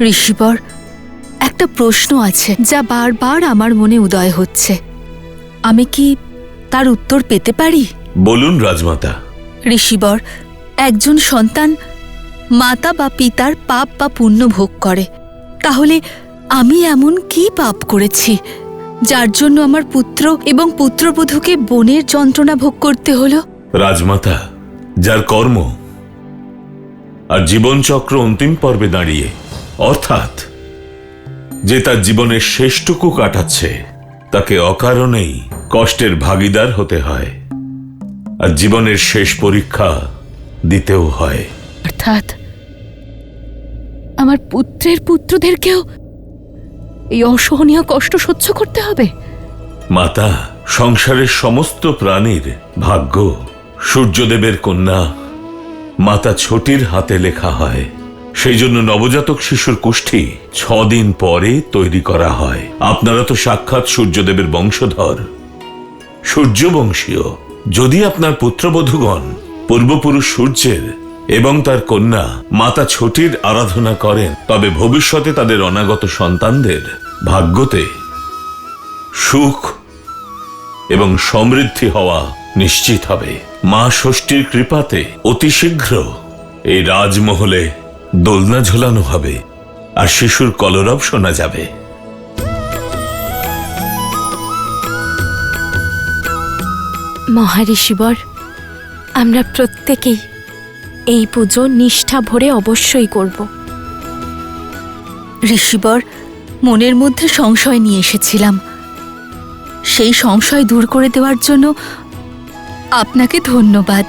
ঋষিবর, একটা প্রশ্ন আছে যা বারবার আমার মনে উদয় হচ্ছে। আমি কি তার উত্তর পেতে পারি? বলুন রাজমাতা। ঋষিবর, একজন সন্তান মাতা বা পিতার পাপ বা পুণ্য ভোগ করে, তাহলে আমি এমন কি পাপ করেছি যার জন্য আমার পুত্র এবং পুত্রবধূকে বনের যন্ত্রণা ভোগ করতে হলো? রাজমাতা, যার কর্ম আর জীবনচক্র অন্তিম পর্বে দাঁড়িয়ে, অর্থাৎ যে তার জীবনের শেষটুকু কাটাচ্ছে, তাকে অকারণেই কষ্টের ভাগীদার হতে হয়, আর জীবনের শেষ পরীক্ষা দিতেও হয়। অর্থাৎ আমার পুত্রের পুত্রদেরকেও এই অসহনীয় কষ্ট সহ্য করতে হবে? মাতা, সংসারের সমস্ত প্রাণীর ভাগ্য সূর্যদেবের কন্যা মাতা ছোটির হাতে লেখা হয়। সেই জন্য নবজাতক শিশুর কুষ্ঠি 6 দিন পরে তৈরি করা হয়। আপনারা তো সাক্ষাৎ সূর্যদেবের বংশধর, সূর্যবংশীয়। যদি আপনার পুত্রবধূগণ পূর্বপুরুষ সূর্যের এবং তার কন্যা মাতা ছোটির আরাধনা করেন, তবে ভবিষ্যতে তাদের অনাগত সন্তানদের ভাগ্যতে সুখ এবং সমৃদ্ধি হওয়া নিশ্চিত হবে। মা ষষ্ঠীর কৃপাতে অতি শীঘ্র এই রাজমহলে দোলনা ঝোলানো হবে আর শিশুর কলরব শোনা যাবে। মহারিষিবর, আমরা প্রত্যেকেই এই পুজো নিষ্ঠা ভরে অবশ্যই করব। ঋষিবর, মনের মধ্যে সংশয় নিয়ে এসেছিলাম। সেই সংশয় দূর করে দেওয়ার জন্য আপনাকে ধন্যবাদ।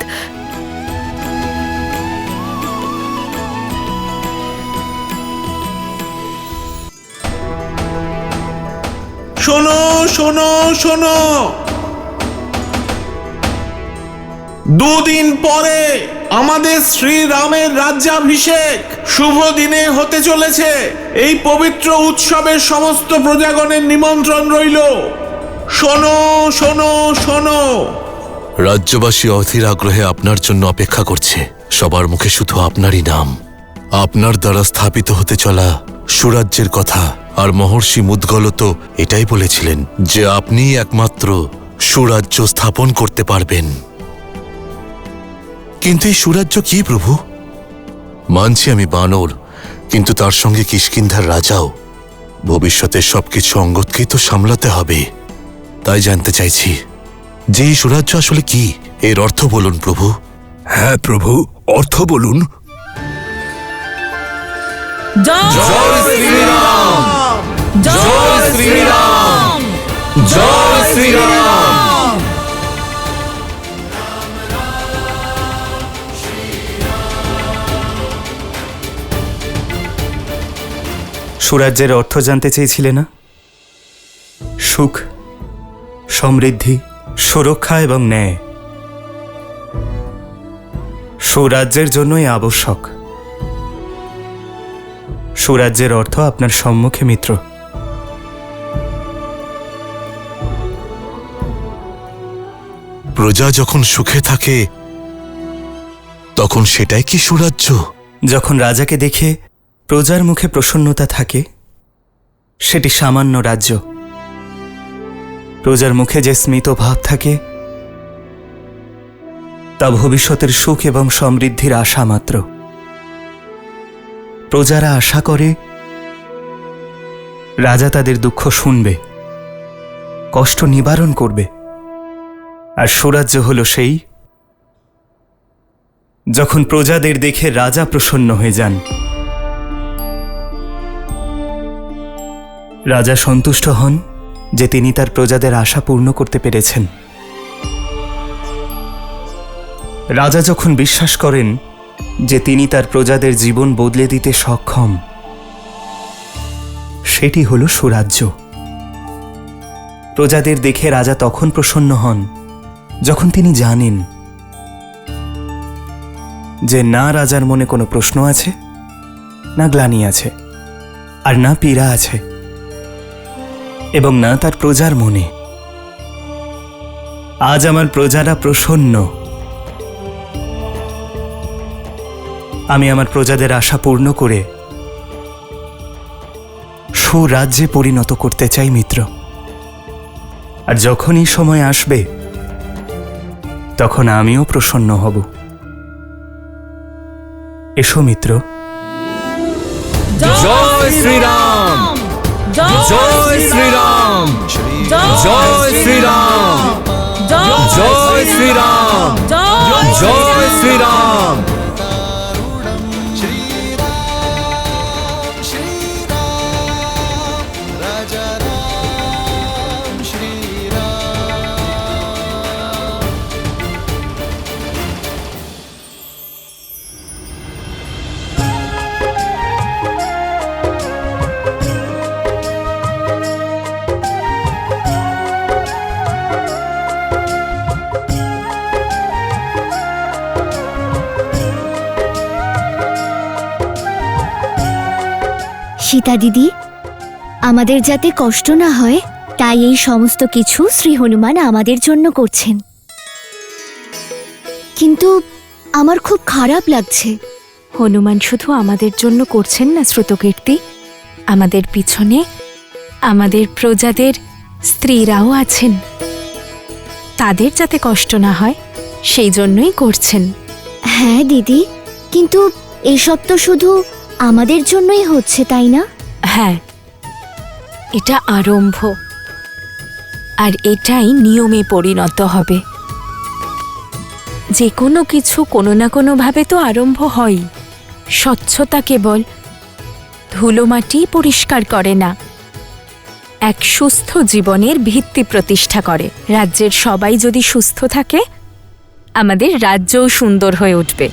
শোনো শোনো শোনো, 2 দিন পরে আমাদের শ্রীরামের রাজ্যাভিষেক শুভ দিনে হতে চলেছে। এই পবিত্র উৎসবের সমস্ত প্রজাগণের নিমন্ত্রণ রইল। শোনো শোনো শোনো। রাজ্যবাসী অধীর আগ্রহে আপনার জন্য অপেক্ষা করছে। সবার মুখে শুধু আপনারই নাম, আপনার দ্বারা স্থাপিত হতে চলা সুরাজ্যের কথা। আর মহর্ষি মুদ্গল তো এটাই বলেছিলেন যে আপনিই একমাত্র সুরাজ্য স্থাপন করতে পারবেন। কিন্তু এই সুরাজ্য কি প্রভু? মানছি আমি বানর, কিন্তু তার সঙ্গে কিষ্কিন্ধার রাজাও। ভবিষ্যতের সবকিছু অঙ্গদকেই তো সামলাতে হবে। তাই জানতে চাইছি যে এই সুরাজ্য আসলে কি, এর অর্থ বলুন প্রভু। হ্যাঁ প্রভু, অর্থ বলুন। জয় শ্রীরাম, জয় শ্রীরাম, জয় শ্রীরাম। সুরাজ্যের অর্থ জানতে চেয়েছিলে না? সুখ, সমৃদ্ধি, সুরক্ষা এবং ন্যায় সুরাজ্যের জন্যই আবশ্যক। সুরাজ্যের অর্থ আপনার সম্মুখে মিত্র। প্রজা যখন সুখে থাকে তখন সেটাই কি সুরাজ্য? যখন রাজাকে দেখে প্রজার মুখে প্রসন্নতা থাকে, সেটি সামান্য রাজ্য। প্রজার মুখে যে স্মিত ভাব থাকে, তা ভবিষ্যতের সুখ এবং সমৃদ্ধির আশা মাত্র। প্রজারা আশা করে রাজা তাদের দুঃখ শুনবে, কষ্ট নিবারণ করবে। আর সুরাজ্য হল সেই, যখন প্রজাদের দেখে রাজা প্রসন্ন হয়ে যান, রাজা সন্তুষ্ট হন যে তিনি তার প্রজাদের আশা পূর্ণ করতে পেরেছেন। রাজা যখন বিশ্বাস করেন যে তিনি তার প্রজাদের জীবন বদলে দিতে সক্ষম, সেটি হল সুরাজ্য। প্রজাদের দেখে রাজা তখন প্রসন্ন হন যখন তিনি জানেন যে না রাজার মনে কোনো প্রশ্ন আছে, না গ্লানি আছে, আর না পীড়া আছে, এবং না তার প্রজার মনে। আজ আমার প্রজারা প্রসন্ন। আমি আমার প্রজাদের আশা পূর্ণ করে সুরাজ্যে পরিণত করতে চাই মিত্র। আর যখনই সময় আসবে তখন আমিও প্রসন্ন হব। এসো মিত্র। জয় শ্রীরাম, জয় শ্রীরাম, জয় শ্রীরাম, জয় শ্রীরাম, জয় শ্রীরাম। সীতা দিদি, আমাদের যাতে কষ্ট না হয় তাই এই সমস্ত কিছু শ্রী হনুমান আমাদের জন্য করছেন। কিন্তু আমার খুব খারাপ লাগছে। হনুমান শুধু আমাদের জন্য করছেন না শ্রুতকীর্তি, আমাদের পিছনে আমাদের প্রজাদের স্ত্রীরাও আছেন। তাদের যাতে কষ্ট না হয় সেই জন্যই করছেন। হ্যাঁ দিদি, কিন্তু এসব তো শুধু আমাদের জন্যই হচ্ছে, তাই না? হ্যাঁ, এটা আরম্ভ, আর এটাই নিয়মে পরিণত হবে। যে কোনো কিছু কোনো না কোনোভাবে তো আরম্ভ হয়। স্বচ্ছতা কেবল ধুলোমাটি পরিষ্কার করে না, এক সুস্থ জীবনের ভিত্তি প্রতিষ্ঠা করে। রাজ্যের সবাই যদি সুস্থ থাকে, আমাদের রাজ্যও সুন্দর হয়ে উঠবে।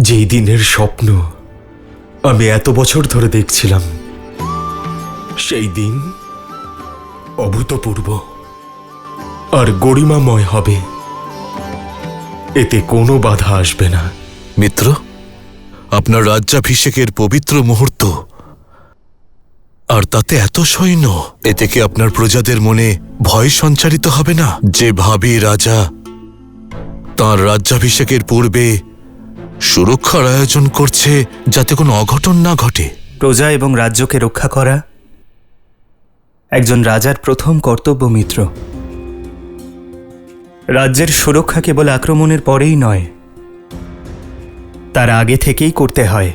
যেই দিনের স্বপ্ন আমি এত বছর ধরে দেখছিলাম, সেই দিন অভূতপূর্ব আর গরিমাময় হবে। এতে কোনো বাধা আসবে না। মিত্র, আপনার রাজ্যাভিষেকের পবিত্র মুহূর্ত, আর তাতে এত সৈন্য, এতে কি আপনার প্রজাদের মনে ভয় সঞ্চারিত হবে না? যে ভাবী রাজা তাঁর রাজ্যাভিষেকের পূর্বে সুরক্ষার আয়োজন করছে যাতে কোনো অঘটন না ঘটে। প্রজা এবং রাজ্যকে রক্ষা করা একজন রাজার প্রথম কর্তব্য মিত্র। রাজ্যের সুরক্ষা কেবল আক্রমণের পরেই নয়, তার আগে থেকেই করতে হয়।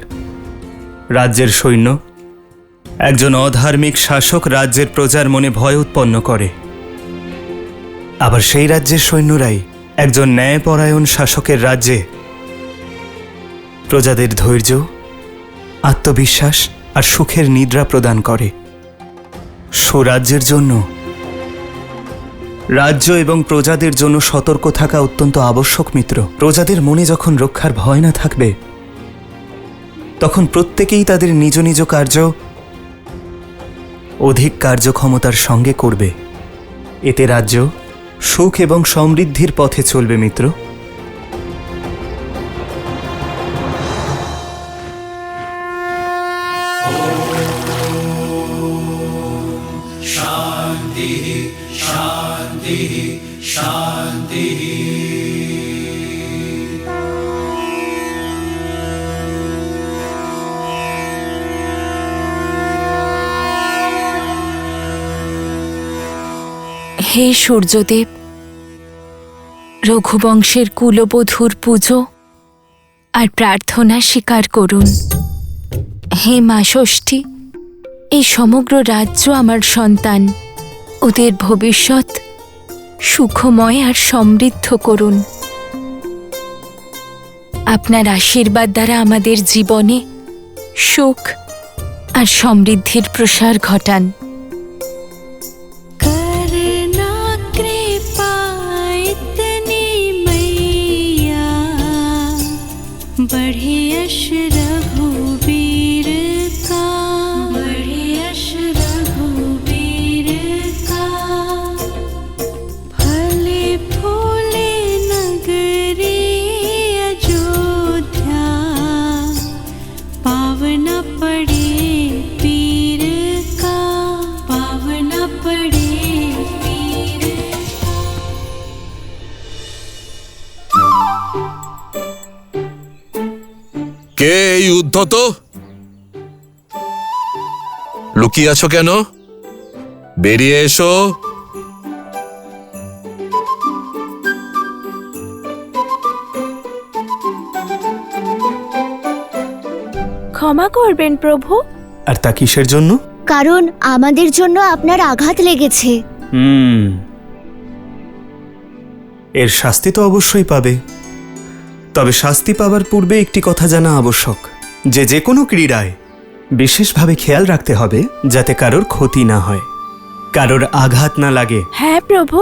রাজ্যের সৈন্য, একজন অধার্মিক শাসক রাজ্যের প্রজার মনে ভয় উৎপন্ন করে, আবার সেই রাজ্যের সৈন্যরাই একজন ন্যায়পরায়ণ শাসকের রাজ্যে প্রজাদের ধৈর্য, আত্মবিশ্বাস আর সুখের নিদ্রা প্রদান করে। সুরাজ্যের জন্য, রাজ্য এবং প্রজাদের জন্য সতর্ক থাকা অত্যন্ত আবশ্যক মিত্র। প্রজাদের মনে যখন রক্ষার ভয় না থাকবে, তখন প্রত্যেকেই তাদের নিজ নিজ কার্য অধিক কার্যক্ষমতার সঙ্গে করবে। এতে রাজ্য সুখ এবং সমৃদ্ধির পথে চলবে মিত্র। হে সূর্যদেব, রঘুবংশের কুলবধূর পুজো আর প্রার্থনা স্বীকার করুন। হে মা ষষ্ঠী, এই সমগ্র রাজ্য আমার সন্তান, ওদের ভবিষ্যৎ সুখময় আর সমৃদ্ধ করুন। আপনার আশীর্বাদ দ্বারা আমাদের জীবনে সুখ আর সমৃদ্ধির প্রসার ঘটান। কে এই উদ্ধত? লুকিয়ে আছো কেন? বেরিয়ে এসো। ক্ষমা করবেন প্রভু। আর তা কিসের জন্য? কারণ আমাদের জন্য আপনার আঘাত লেগেছে। এর শাস্তি তো অবশ্যই পাবে, তবে শাস্তি পাবার পূর্বে একটি কথা জানা আবশ্যক, যে কোনো ক্রীড়ায় বিশেষভাবে খেয়াল রাখতে হবে যাতে কারোর ক্ষতি না হয়, কারোর আঘাত না লাগে। হ্যাঁ প্রভু,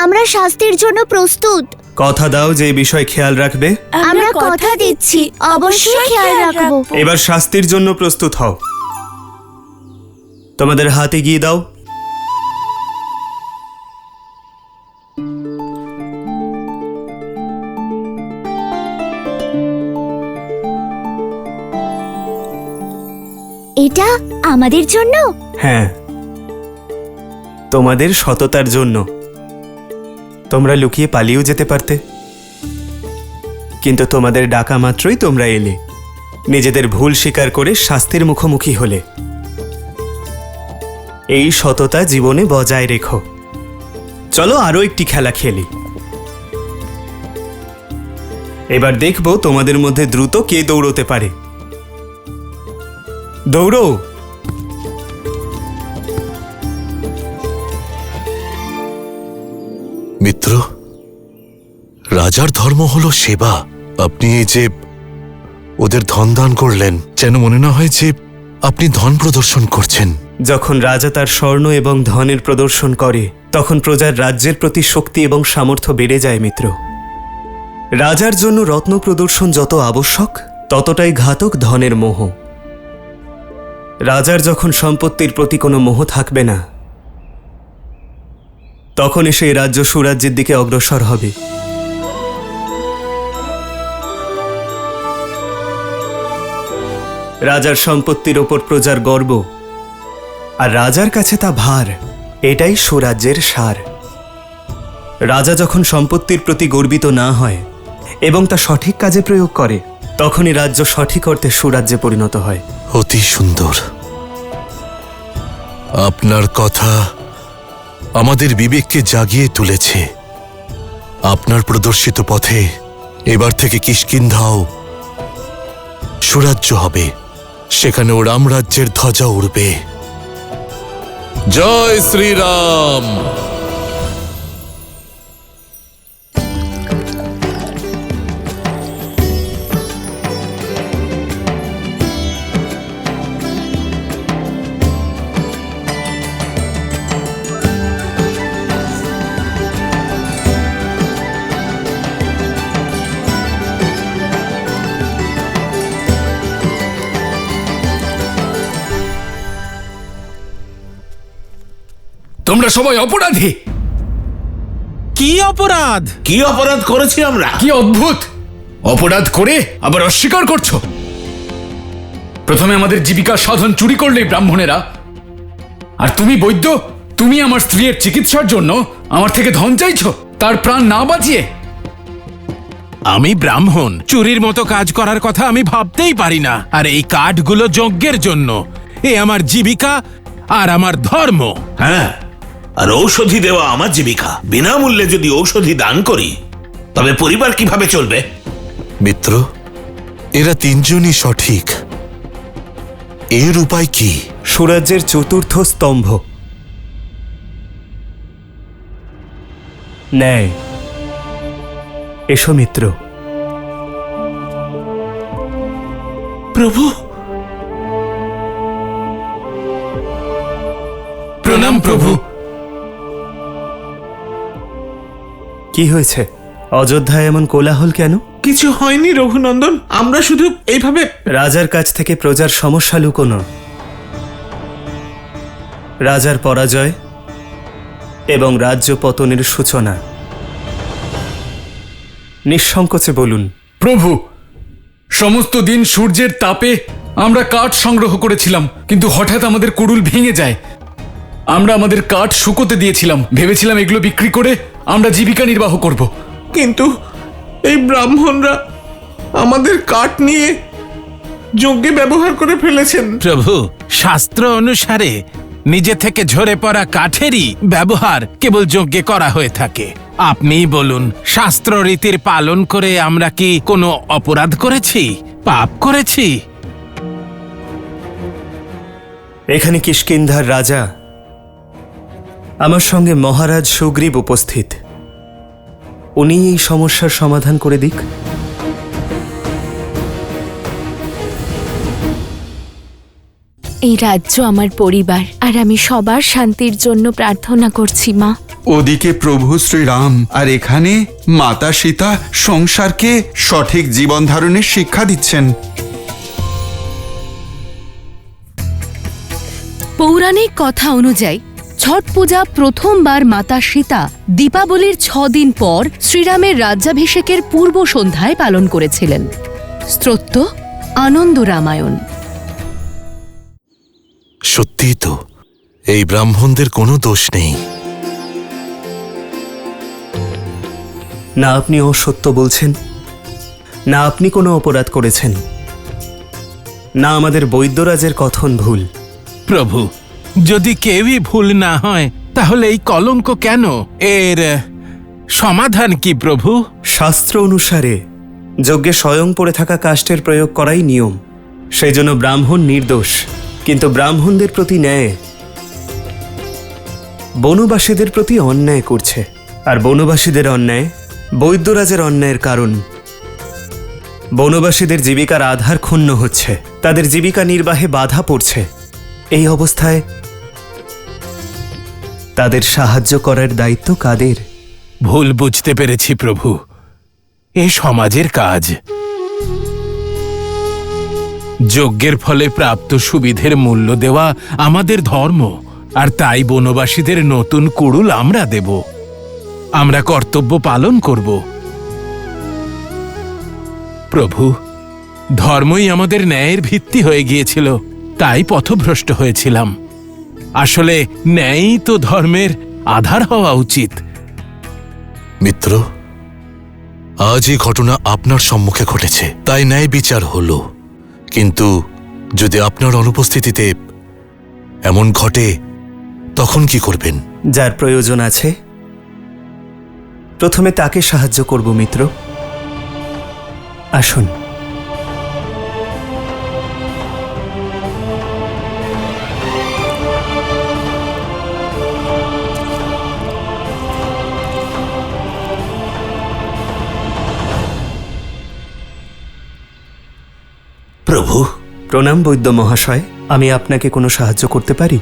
আমরা শাস্তির জন্য প্রস্তুত। কথা দাও যে এই বিষয়ে খেয়াল রাখবে। আমরা কথা দিচ্ছি, অবশ্যই খেয়াল রাখবো। এবার শাস্তির জন্য প্রস্তুত হও। তোমাদের হাত এগিয়ে দাও। এটা আমাদের জন্য? হ্যাঁ, তোমাদের সততার জন্য। তোমরা লুকিয়ে পালিয়েও যেতে পারতে, কিন্তু তোমাদের ডাকা মাত্রই তোমরা এলে, নিজেদের ভুল স্বীকার করে শাস্তির মুখোমুখি হলে। এই সততা জীবনে বজায় রেখো। চলো আরো একটি খেলা খেলি। এবার দেখবো তোমাদের মধ্যে দ্রুত কে দৌড়তে পারে। দৌড়ো। মিত্র, রাজার ধর্ম হলো সেবা। আপনি এই যে ওদের ধন দান করলেন, যেন মনে না হয় যে আপনি ধন প্রদর্শন করছেন। যখন রাজা তার স্বর্ণ এবং ধনের প্রদর্শন করে, তখন প্রজার রাজ্যের প্রতি শক্তি এবং সামর্থ্য বেড়ে যায় মিত্র। রাজার জন্য রত্ন প্রদর্শন যত আবশ্যক, ততটাই ঘাতক ধনের মোহ। রাজার যখন সম্পত্তির প্রতি কোনো মোহ থাকবে না, তখনই সেই রাজ্য সুরাজ্যের দিকে অগ্রসর হবে। রাজার সম্পত্তির ওপর প্রজার গর্ব, আর রাজার কাছে তা ভার, এটাই সুরাজ্যের সার। রাজা যখন সম্পত্তির প্রতি গর্বিত না হয় এবং তা সঠিক কাজে প্রয়োগ করে, তখনই রাজ্য সঠিক অর্থে সুরাজ্যে পরিণত হয়। অতি সুন্দর। আপনার কথা আমাদের বিবেককে জাগিয়ে তুলেছে। আপনার প্রদর্শিত পথে এবার থেকে কিষ্কিন্ধাও সুরাজ্য হবে, সেখানেও রামরাজ্যের ধ্বজা উড়বে। জয় শ্রীরাম। তোমরা সবাই অপরাধী। কি অপরাধ? কি অপরাধ করেছি আমরা? কি অদ্ভুত! অপরাধ করে আবার অস্বীকার করছো। প্রথমে আমাদের জীবিকা সাধন চুরি করলে ব্রাহ্মণেরা, আর তুমি বৈদ্য, তুমি আমার স্ত্রীর চিকিৎসার জন্য আমার থেকে ধন চাইছো, তার প্রাণ না বাঁচিয়ে। আমি ব্রাহ্মণ, চুরির মতো কাজ করার কথা আমি ভাবতেই পারি না। আর এই কাঠগুলো যজ্ঞের জন্য, এ আমার জীবিকা আর আমার ধর্ম। হ্যাঁ, আর ঔষধি দেওয়া আমার জীবিকা। বিনামূল্যে যদি ঔষধি দান করি, তবে পরিবার কিভাবে চলবে? মিত্র, এরা তিনজনই সঠিক। এর উপায় কি? সুরাজ্যের চতুর্থ স্তম্ভ ন্যায়। এসো মিত্র। প্রভু, প্রণাম প্রভু। কি হয়েছে? অযোধ্যায় এমন কোলাহল কেন? কিছু হয়নি রঘুনন্দন, আমরা শুধু এইভাবে। রাজার কাছ থেকে প্রজার সমস্যা লুকোনো, রাজার পরাজয় এবং রাজ্য পতনের সূচনা। নিঃসংকোচে বলুন। প্রভু, সমস্ত দিন সূর্যের তাপে আমরা কাঠ সংগ্রহ করেছিলাম, কিন্তু হঠাৎ আমাদের কুড়ুল ভেঙে যায়। আমরা আমাদের কাঠ শুকোতে দিয়েছিলাম, ভেবেছিলাম এগুলো বিক্রি করে আমরা জীবিকা নির্বাহ করব। এই ব্রাহ্মণরা আমাদের কাঠ নিয়ে যজ্ঞে ব্যবহার করে ফেলেছেন। প্রভু, শাস্ত্র অনুসারে নিজে থেকে ঝরে পড়া কাঠেরই ব্যবহার কেবল যজ্ঞে করা হয়ে থাকে। আপনিই বলুন, শাস্ত্র রীতির পালন করে আমরা কি কোনো অপরাধ করেছি, পাপ করেছি? এখানে কিষ্কিন্ধার রাজা, আমার সঙ্গে মহারাজ সুগ্রীব উপস্থিত। উনি এই সমস্যার সমাধান করে দিক। এই রাজ্য আমার পরিবার, আর আমি সবার শান্তির জন্য প্রার্থনা করছি মা। ওদিকে প্রভু শ্রীরাম আর এখানে মাতা সীতা সংসারকে সঠিক জীবন ধারণের শিক্ষা দিচ্ছেন। পৌরাণিক কথা অনুযায়ী ছট পূজা প্রথমবার মাতা সীতা দীপাবলির 6 দিন পর শ্রীরামের রাজ্যাভিষেকের পূর্ব সন্ধ্যায় পালন করেছিলেন। স্তোত্র আনন্দ রামায়ণ। সত্যিই তো, এই ব্রাহ্মণদের কোনো দোষ নেই। না আপনি অসত্য বলছেন, না আপনি কোনো অপরাধ করেছেন, না আমাদের বৈদ্যরাজের কথন ভুল। প্রভু, যদি কেউই ভুল না হয় তাহলে এই কলঙ্ক কেন? এর সমাধান কি প্রভু? শাস্ত্র অনুসারে যজ্ঞে স্বয়ং পড়ে থাকা কাষ্ঠের প্রয়োগ করাই নিয়ম। সেই জন্য ব্রাহ্মণ নির্দোষ। কিন্তু ব্রাহ্মণদের প্রতি ন্যায় বনবাসীদের প্রতি অন্যায় করছে, আর বনবাসীদের অন্যায় বৈদ্যরাজের অন্যায়ের কারণ। বনবাসীদের জীবিকার আধার ক্ষুণ্ণ হচ্ছে, তাদের জীবিকা নির্বাহে বাধা পড়ছে। এই অবস্থায় তাদের সাহায্য করার দায়িত্ব কাদের? ভুল বুঝতে পেরেছি প্রভু, এ সমাজের কাজ। যজ্ঞের ফলে প্রাপ্ত সুবিধের মূল্য দেওয়া আমাদের ধর্ম, আর তাই বনবাসীদের নতুন কুড়ুল আমরা দেব। আমরা কর্তব্য পালন করব। প্রভু, ধর্মই আমাদের ন্যায়ের ভিত্তি হয়ে গিয়েছিল, তাই পথভ্রষ্ট হয়েছিলাম। আসলে ন্যায়ই তো ধর্মের আধার হওয়া উচিত। মিত্র, আজ এই ঘটনা আপনার সম্মুখে ঘটেছে, তাই ন্যায় বিচার হলো। কিন্তু যদি আপনার অনুপস্থিতিতে এমন ঘটে, তখন কি করবেন? যার প্রয়োজন আছে প্রথমে তাকে সাহায্য করব মিত্র। আসুন। প্রভু, প্রণাম বৈদ্য মহাশয়, আমি আপনাকে কোনো সাহায্য করতে পারি?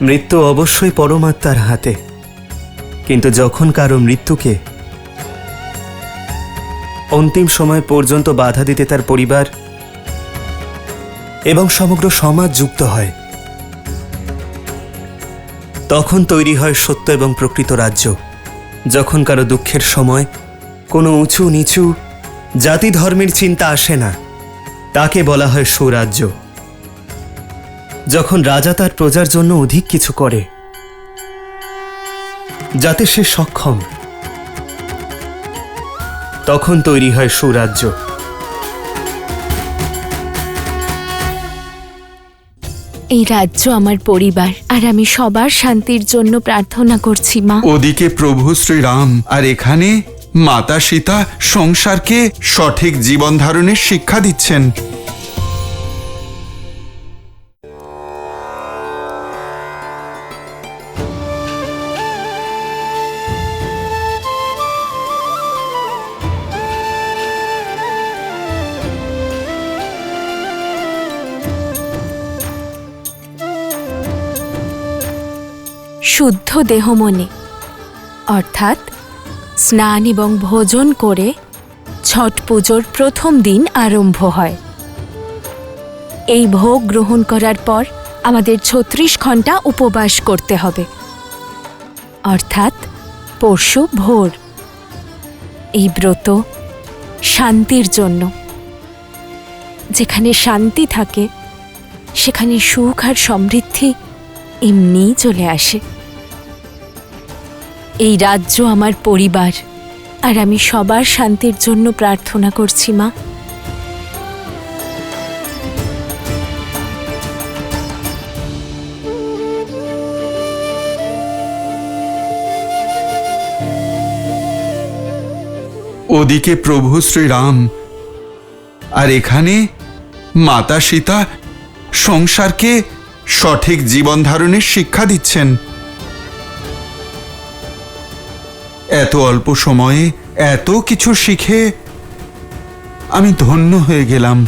মৃত্যু অবশ্যই পরমাত্মার হাতে, কিন্তু যখন কারো মৃত্যুকে অন্তিম সময় পর্যন্ত বাধা দিতে তার পরিবার এবং সমগ্র সমাজ যুক্ত হয়, তখন তৈরি হয় সত্য এবং প্রকৃত রাজ্য। যখন কারো দুঃখের সময় কোনো উঁচু নিচু জাতি ধর্মের চিন্তা আসে না, তাকে বলা হয় সুরাজ্য। যখন রাজা তার প্রজার জন্য অধিক কিছু করে যাতে সে সক্ষম, তখন তৈরি হয় সুরাজ্য। এই রাজ্য আমার পরিবার, আর আমি সবার শান্তির জন্য প্রার্থনা করছি মা। ওদিকে প্রভু শ্রীরাম আর এখানে মাতা সীতা সংসারকে সঠিক জীবন ধারণের শিক্ষা দিচ্ছেন। শুদ্ধ দেহ মনে অর্থাৎ স্নান এবং ভোজন করে ছট পুজোর প্রথম দিন আরম্ভ হয়। এই ভোগ গ্রহণ করার পর আমাদের 36 ঘন্টা উপবাস করতে হবে, অর্থাৎ পরশু ভোর। এই ব্রত শান্তির জন্য। যেখানে শান্তি থাকে সেখানে সুখ আর সমৃদ্ধি এমনিই চলে আসে। এই রাজ্য আমার পরিবার, আর আমি সবার শান্তির জন্য প্রার্থনা করছি মা। ওদিকে প্রভু শ্রীরাম আর এখানে মাতা সীতা সংসারকে সঠিক জীবন ধারণের শিক্ষা দিচ্ছেন। এত অল্প সময়ে এত কিছু শিখে আমি ধন্য হয়ে গেলাম।